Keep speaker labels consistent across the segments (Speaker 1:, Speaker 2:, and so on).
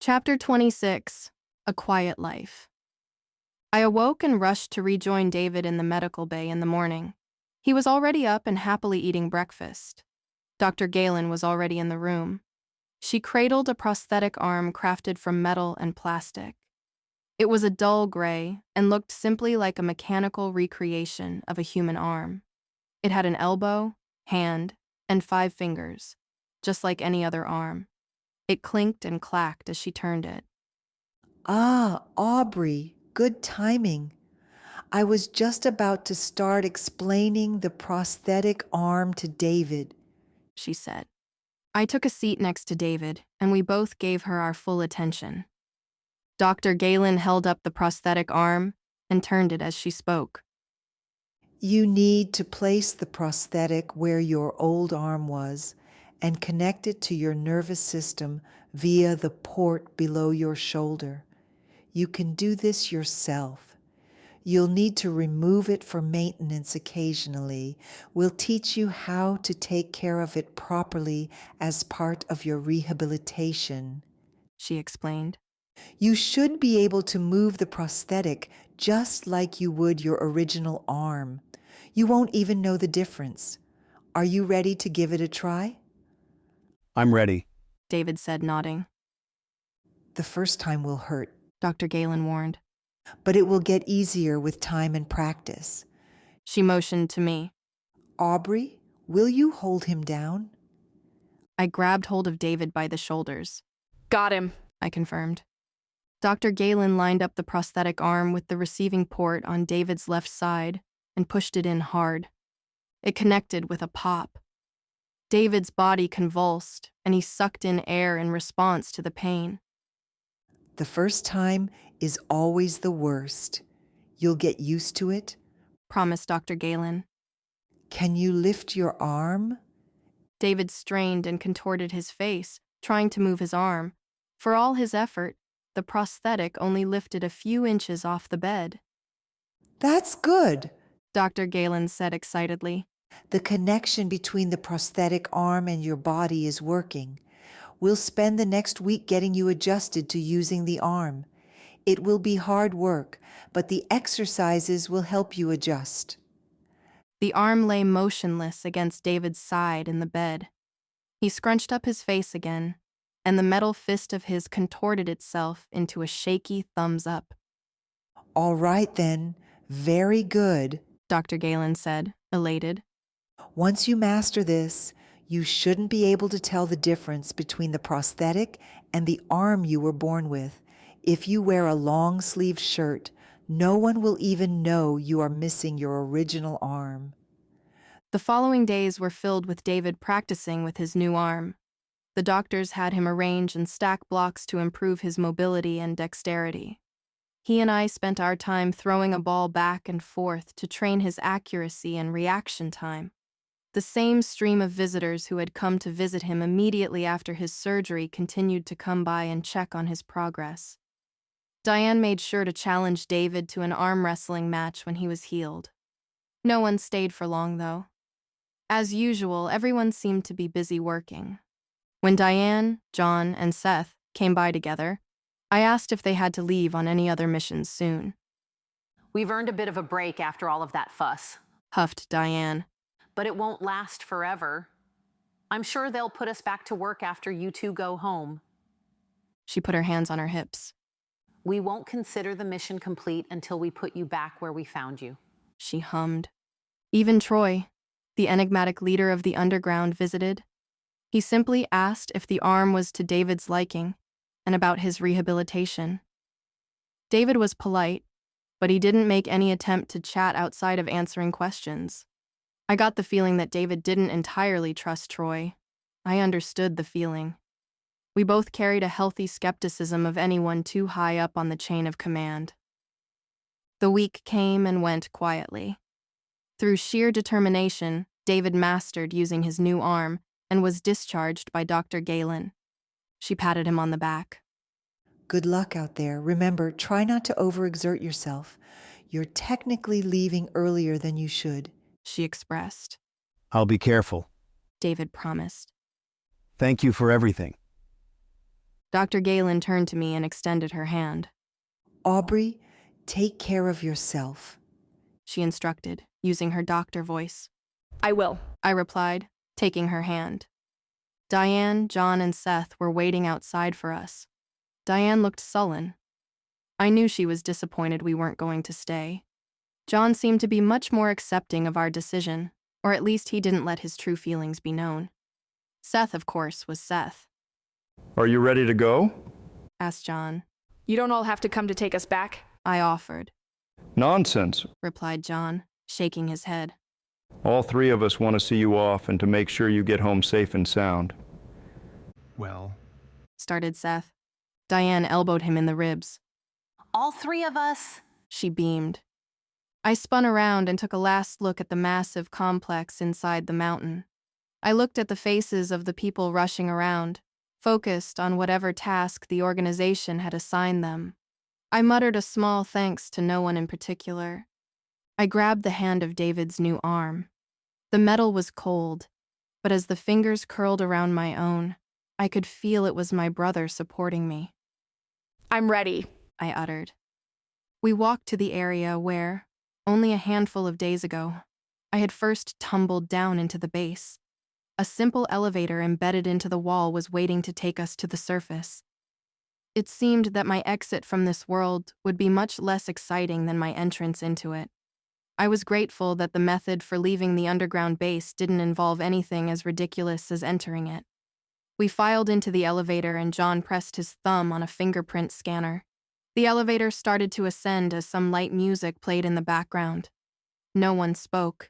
Speaker 1: Chapter 26. A Quiet Life. I awoke and rushed to rejoin David in the medical bay in the morning. He was already up and happily eating breakfast. Dr. Galen was already in the room. She cradled a prosthetic arm crafted from metal and plastic. It was a dull gray and looked simply like a mechanical recreation of a human arm. It had an elbow, hand, and 5 fingers, just like any other arm. It clinked and clacked as she turned it.
Speaker 2: Ah, Aubrey, good timing. I was just about to start explaining the prosthetic arm to David.
Speaker 1: She said. I took a seat next to David, and we both gave her our full attention. Dr. Galen held up the prosthetic arm and turned it as she spoke.
Speaker 2: You need to place the prosthetic where your old arm was and connect it to your nervous system via the port below your shoulder. You can do this yourself. You'll need to remove it for maintenance occasionally. We'll teach you how to take care of it properly as part of your rehabilitation.
Speaker 1: She explained.
Speaker 2: You should be able to move the prosthetic just like you would your original arm. You won't even know the difference. Are you ready to give it a try?
Speaker 3: I'm ready.
Speaker 1: David said, nodding.
Speaker 2: The first time will hurt,
Speaker 1: Dr. Galen warned.
Speaker 2: but it will get easier with time and practice.
Speaker 1: She motioned to me.
Speaker 2: Aubrey, will you hold him down?
Speaker 1: I grabbed hold of David by the shoulders. Got him, I confirmed. Dr. Galen lined up the prosthetic arm with the receiving port on David's left side and pushed it in hard. It connected with a pop. David's body convulsed, and he sucked in air in response to the pain.
Speaker 2: The first time is always the worst. You'll get used to it.
Speaker 1: Promised Dr. Galen.
Speaker 2: Can you lift your arm?
Speaker 1: David strained and contorted his face, trying to move his arm. For all his effort, the prosthetic only lifted a few inches off the bed.
Speaker 2: That's good.
Speaker 1: Dr. Galen said excitedly.
Speaker 2: The connection between the prosthetic arm and your body is working. We'll spend the next week getting you adjusted to using the arm. It will be hard work, but the exercises will help you adjust.
Speaker 1: The arm lay motionless against David's side in the bed. He scrunched up his face again, and the metal fist of his contorted itself into a shaky thumbs up.
Speaker 2: All right then, very good.
Speaker 1: Dr. Galen said, elated.
Speaker 2: Once you master this, you shouldn't be able to tell the difference between the prosthetic and the arm you were born with. If you wear a long-sleeved shirt, no one will even know you are missing your original arm.
Speaker 1: The following days were filled with David practicing with his new arm. The doctors had him arrange and stack blocks to improve his mobility and dexterity. He and I spent our time throwing a ball back and forth to train his accuracy and reaction time. The same stream of visitors who had come to visit him immediately after his surgery continued to come by and check on his progress. Diane made sure to challenge David to an arm wrestling match when he was healed. No one stayed for long, though. As usual, everyone seemed to be busy working. When Diane, John, and Seth came by together, I asked if they had to leave on any other missions soon.
Speaker 4: We've earned a bit of a break after all of that fuss.
Speaker 1: Huffed Diane.
Speaker 4: But it won't last forever. I'm sure they'll put us back to work after you two go home.
Speaker 1: She put her hands on her hips.
Speaker 4: We won't consider the mission complete until we put you back where we found you.
Speaker 1: She hummed. Even Troy, the enigmatic leader of the underground, visited. He simply asked if the arm was to David's liking and about his rehabilitation. David was polite, but he didn't make any attempt to chat outside of answering questions. I got the feeling that David didn't entirely trust Troy. I understood the feeling. We both carried a healthy skepticism of anyone too high up on the chain of command. The week came and went quietly. Through sheer determination, David mastered using his new arm and was discharged by Dr. Galen. She patted him on the back.
Speaker 2: Good luck out there. Remember, try not to overexert yourself. You're technically leaving earlier than you should.
Speaker 1: She expressed.
Speaker 3: I'll be careful.
Speaker 1: David promised.
Speaker 3: Thank you for everything.
Speaker 1: Dr. Galen turned to me and extended her hand.
Speaker 2: Aubrey, take care of yourself.
Speaker 1: She instructed, using her doctor voice.
Speaker 5: I will.
Speaker 1: I replied, taking her hand. Diane, John, and Seth were waiting outside for us. Diane looked sullen. I knew she was disappointed we weren't going to stay. John seemed to be much more accepting of our decision, or at least he didn't let his true feelings be known. Seth, of course, was Seth.
Speaker 3: Are you ready to go?
Speaker 1: Asked John.
Speaker 5: You don't all have to come to take us back.
Speaker 1: I offered,
Speaker 3: Nonsense.
Speaker 1: replied John, shaking his head.
Speaker 3: All three of us want to see you off and to make sure you get home safe and sound.
Speaker 6: Well,
Speaker 1: Started Seth. Diane elbowed him in the ribs.
Speaker 4: All three of us?
Speaker 1: She beamed. I spun around and took a last look at the massive complex inside the mountain. I looked at the faces of the people rushing around, focused on whatever task the organization had assigned them. I muttered a small thanks to no one in particular. I grabbed the hand of David's new arm. The metal was cold, but as the fingers curled around my own, I could feel it was my brother supporting me.
Speaker 5: I'm ready.
Speaker 1: I uttered. We walked to the area where, only a handful of days ago, I had first tumbled down into the base. A simple elevator embedded into the wall was waiting to take us to the surface. It seemed that my exit from this world would be much less exciting than my entrance into it. I was grateful that the method for leaving the underground base didn't involve anything as ridiculous as entering it. We filed into the elevator and John pressed his thumb on a fingerprint scanner. The elevator started to ascend as some light music played in the background. No one spoke.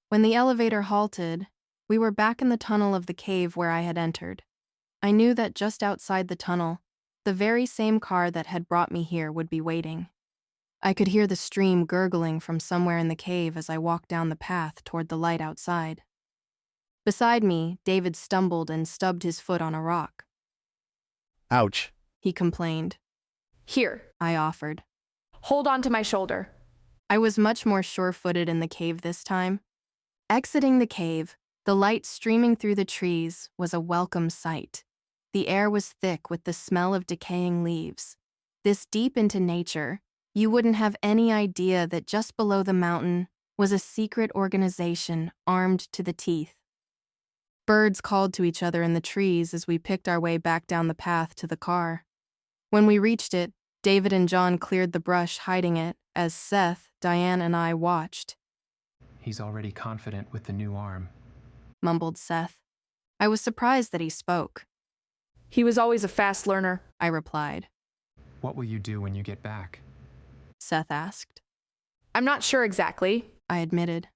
Speaker 1: When the elevator halted, we were back in the tunnel of the cave where I had entered. I knew that just outside the tunnel, the very same car that had brought me here would be waiting. I could hear the stream gurgling from somewhere in the cave as I walked down the path toward the light outside. Beside me, David stumbled and stubbed his foot on a rock.
Speaker 3: Ouch.
Speaker 1: He complained.
Speaker 5: Here,
Speaker 1: I offered.
Speaker 5: hold on to my shoulder.
Speaker 1: I was much more sure-footed in the cave this time. Exiting the cave, the light streaming through the trees was a welcome sight. The air was thick with the smell of decaying leaves. This deep into nature, you wouldn't have any idea that just below the mountain was a secret organization armed to the teeth. Birds called to each other in the trees as we picked our way back down the path to the car. When we reached it, David and John cleared the brush, hiding it, as Seth, Diane, and I watched.
Speaker 6: he's already confident with the new arm.
Speaker 1: Mumbled Seth. I was surprised that he spoke.
Speaker 5: He was always a fast learner.
Speaker 1: I replied.
Speaker 6: What will you do when you get back?
Speaker 1: Seth asked.
Speaker 5: I'm not sure exactly.
Speaker 1: I admitted.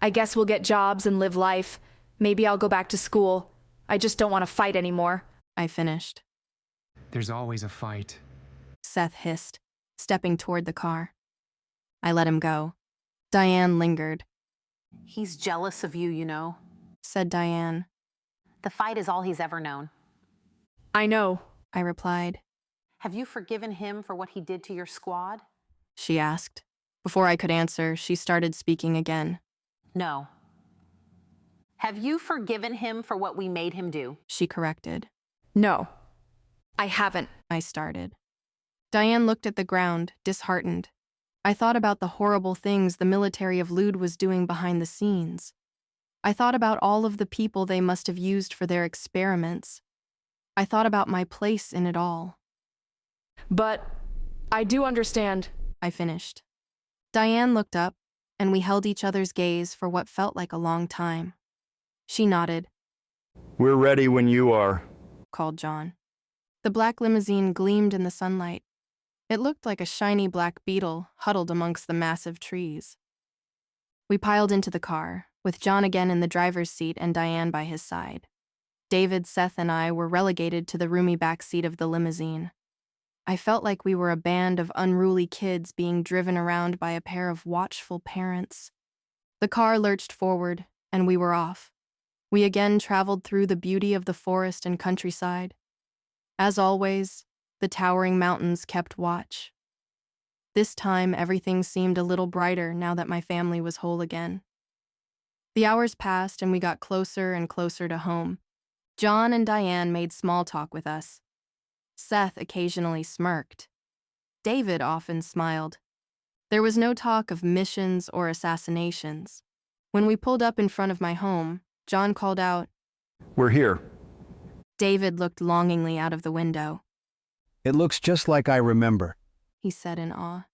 Speaker 5: I guess we'll get jobs and live life. Maybe I'll go back to school. I just don't want to fight anymore.
Speaker 1: I finished.
Speaker 6: There's always a fight.
Speaker 1: Seth hissed, stepping toward the car. I let him go. Diane lingered.
Speaker 4: He's jealous of you, you know.
Speaker 1: Said Diane.
Speaker 4: The fight is all he's ever known.
Speaker 5: I know.
Speaker 1: I replied.
Speaker 4: Have you forgiven him for what he did to your squad?
Speaker 1: She asked. Before I could answer, she started speaking again.
Speaker 4: No. Have you forgiven him for what we made him do?
Speaker 1: She corrected.
Speaker 5: No, I haven't.
Speaker 1: I started. Diane looked at the ground, disheartened. I thought about the horrible things the military of Lude was doing behind the scenes. I thought about all of the people they must have used for their experiments. I thought about my place in it all.
Speaker 5: But I do understand.
Speaker 1: I finished. Diane looked up, and we held each other's gaze for what felt like a long time. She nodded,
Speaker 3: We're ready when you are.
Speaker 1: called John. The black limousine gleamed in the sunlight. It looked like a shiny black beetle huddled amongst the massive trees. We piled into the car, with John again in the driver's seat and Diane by his side. David, Seth, and I were relegated to the roomy back seat of the limousine. I felt like we were a band of unruly kids being driven around by a pair of watchful parents. The car lurched forward, and we were off. We again traveled through the beauty of the forest and countryside. As always, the towering mountains kept watch. This time, everything seemed a little brighter now that my family was whole again. The hours passed, and we got closer and closer to home. John and Diane made small talk with us. Seth occasionally smirked. David often smiled. There was no talk of missions or assassinations. When we pulled up in front of my home, John called out.
Speaker 3: We're here.
Speaker 1: David looked longingly out of the window.
Speaker 7: It looks just like I remember.
Speaker 1: He said in awe.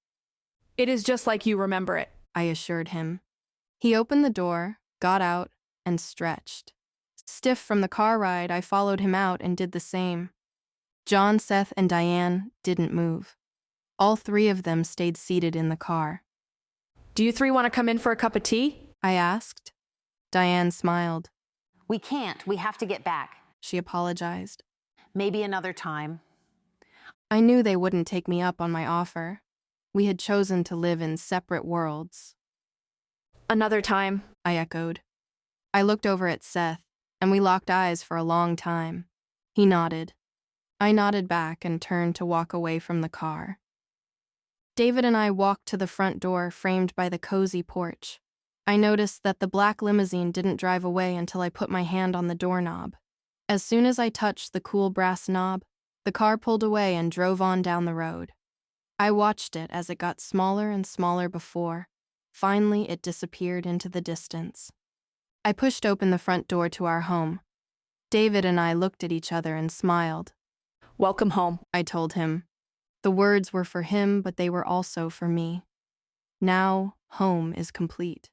Speaker 5: It is just like you remember it.
Speaker 1: I assured him. He opened the door, got out, and stretched. Stiff from the car ride, I followed him out and did the same. John, Seth, and Diane didn't move. All three of them stayed seated in the car.
Speaker 5: Do you three want to come in for a cup of tea?
Speaker 1: I asked. Diane smiled.
Speaker 4: We can't. We have to get back.
Speaker 1: She apologized.
Speaker 4: Maybe another time.
Speaker 1: I knew they wouldn't take me up on my offer. We had chosen to live in separate worlds.
Speaker 5: Another time,
Speaker 1: I echoed. I looked over at Seth, and we locked eyes for a long time. He nodded. I nodded back and turned to walk away from the car. David and I walked to the front door framed by the cozy porch. I noticed that the black limousine didn't drive away until I put my hand on the doorknob. As soon as I touched the cool brass knob, the car pulled away and drove on down the road. I watched it as it got smaller and smaller before. Finally, it disappeared into the distance. I pushed open the front door to our home. David and I looked at each other and smiled.
Speaker 5: welcome home.
Speaker 1: I told him. The words were for him, but they were also for me. Now, home is complete.